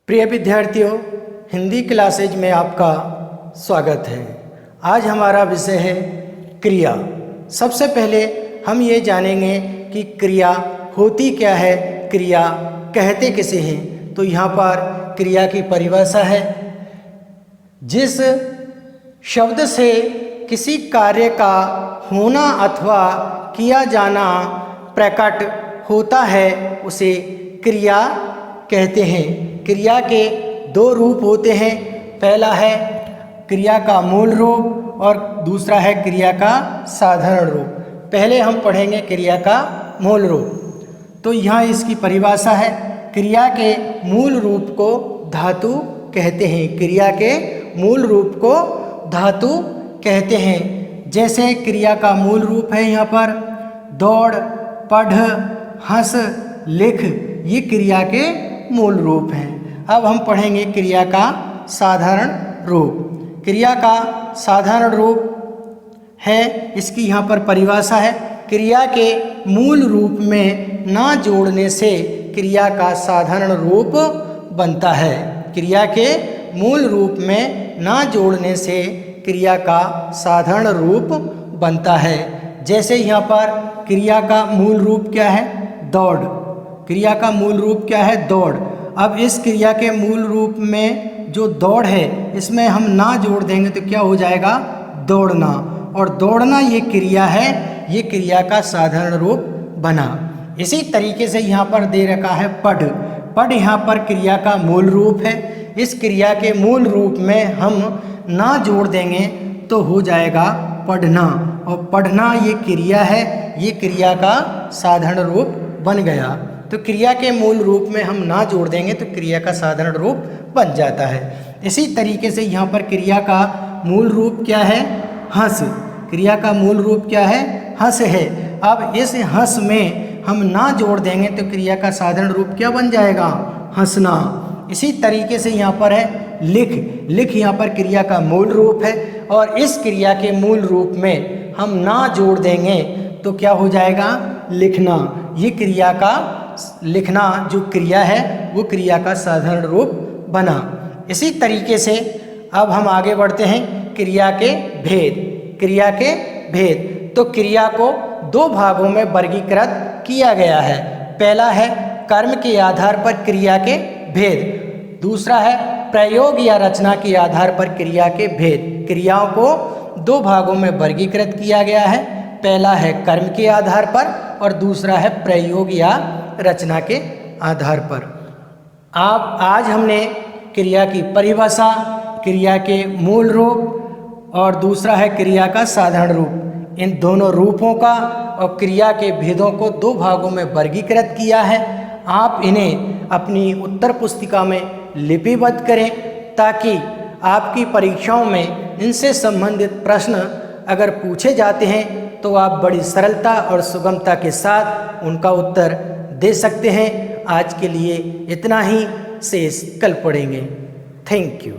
प्रिय विद्यार्थियों, हिंदी क्लासेज में आपका स्वागत है। आज हमारा विषय है क्रिया। सबसे पहले हम ये जानेंगे कि क्रिया होती क्या है, क्रिया कहते किसे हैं। तो यहाँ पर क्रिया की परिभाषा है, जिस शब्द से किसी कार्य का होना अथवा किया जाना प्रकट होता है उसे क्रिया कहते हैं। क्रिया के दो रूप होते हैं, पहला है क्रिया का मूल रूप और दूसरा है क्रिया का साधारण रूप। पहले हम पढ़ेंगे क्रिया का मूल रूप। तो यहाँ इसकी परिभाषा है, क्रिया के मूल रूप को धातु कहते हैं। क्रिया के मूल रूप को धातु कहते हैं। जैसे क्रिया का मूल रूप है यहाँ पर दौड़, पढ़, हंस, लिख, ये क्रिया के मूल रूप हैं। अब हम पढ़ेंगे क्रिया का साधारण रूप। क्रिया का साधारण रूप है, इसकी यहाँ पर परिभाषा है, क्रिया के मूल रूप में ना जोड़ने से क्रिया का साधारण रूप बनता है। क्रिया के मूल रूप में ना जोड़ने से क्रिया का साधारण रूप बनता है। जैसे यहाँ पर क्रिया का मूल रूप क्या है, दौड़। क्रिया का मूल रूप क्या है, दौड़। अब इस क्रिया के मूल रूप में जो दौड़ है, इसमें हम ना जोड़ देंगे तो क्या हो जाएगा, दौड़ना। और दौड़ना ये क्रिया है, ये क्रिया का साधारण रूप बना। इसी तरीके से यहाँ पर दे रखा है पढ़। पढ़ यहाँ पर क्रिया का मूल रूप है। इस क्रिया के मूल रूप में हम ना जोड़ देंगे तो हो जाएगा पढ़ना। और पढ़ना ये क्रिया है, ये क्रिया का साधारण रूप बन गया। तो क्रिया के मूल रूप में हम ना जोड़ देंगे तो क्रिया का साधारण रूप बन जाता है। इसी तरीके से यहाँ पर क्रिया का मूल रूप क्या है, हंस। क्रिया का मूल रूप क्या है, हंस है। अब इस हंस में हम ना जोड़ देंगे तो क्रिया का साधारण रूप क्या बन जाएगा, हंसना। इसी तरीके से यहाँ पर है लिख। लिख यहाँ पर क्रिया का मूल रूप है और इस क्रिया के मूल रूप में हम ना जोड़ देंगे तो क्या हो जाएगा, लिखना। ये क्रिया का लिखना जो क्रिया है वो क्रिया का साधारण रूप बना। इसी तरीके से अब हम आगे बढ़ते हैं क्रिया के भेद। क्रिया के भेद, तो क्रिया को दो भागों में वर्गीकृत किया गया है। पहला है कर्म के आधार पर क्रिया के भेद, दूसरा है प्रयोग या रचना के आधार पर क्रिया के भेद। क्रियाओं को दो भागों में वर्गीकृत किया गया है, पहला है कर्म के आधार पर और दूसरा है प्रयोग या रचना के आधार पर। आज हमने क्रिया की परिभाषा, क्रिया के मूल रूप और दूसरा है क्रिया का साधारण रूप, इन दोनों रूपों का और क्रिया के भेदों को दो भागों में वर्गीकृत किया है। आप इन्हें अपनी उत्तर पुस्तिका में लिपिबद्ध करें ताकि आपकी परीक्षाओं में इनसे संबंधित प्रश्न अगर पूछे जाते हैं तो आप बड़ी सरलता और सुगमता के साथ उनका उत्तर दे सकते हैं। आज के लिए इतना ही, शेष कल पढ़ेंगे। Thank you.